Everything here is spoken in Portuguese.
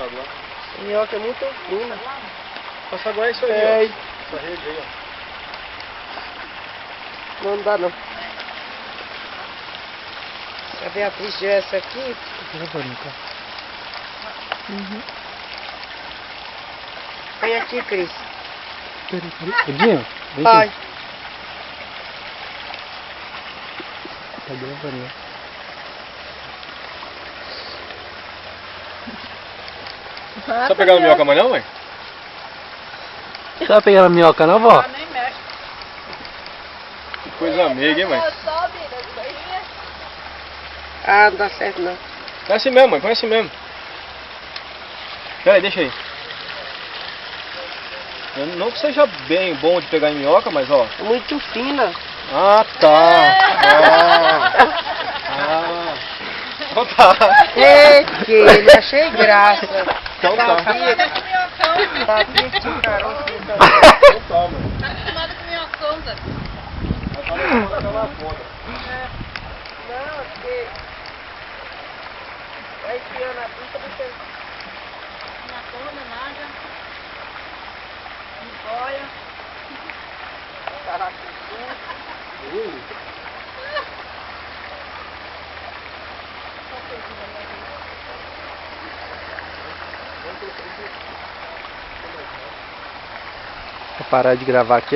água lá. Minhoca é muito fina. Passa agora é isso aí, É. ó. Essa rede aí, ó. Não dá não. A Beatriz deu essa aqui. Uhum. Vem aqui, Cris. Edinho, vem Vai. aqui. Tá gravando. Você vai pegar a minhoca amanhã, mãe? Você vai pegar a minhoca não, vó? Nem mexe. Que coisa amiga, hein, mãe? Ah, não dá certo não. Põe assim mesmo, mãe, põe assim mesmo. Pera aí, deixa aí. Eu não que seja bem bom de pegar em minhoca, mas ó. É muito fina. Ah, tá. Então tá. É, que ele achei graça. Então tá. Sabia que tinha caroço no Então tá, mãe. Tá acostumado com minhocão, Zé. Mas tá levando aquela foda. Não, porque... Vai enfiando a pinta, você... Na cona, naga. Boia. Carrapicu. Vou parar de gravar aqui.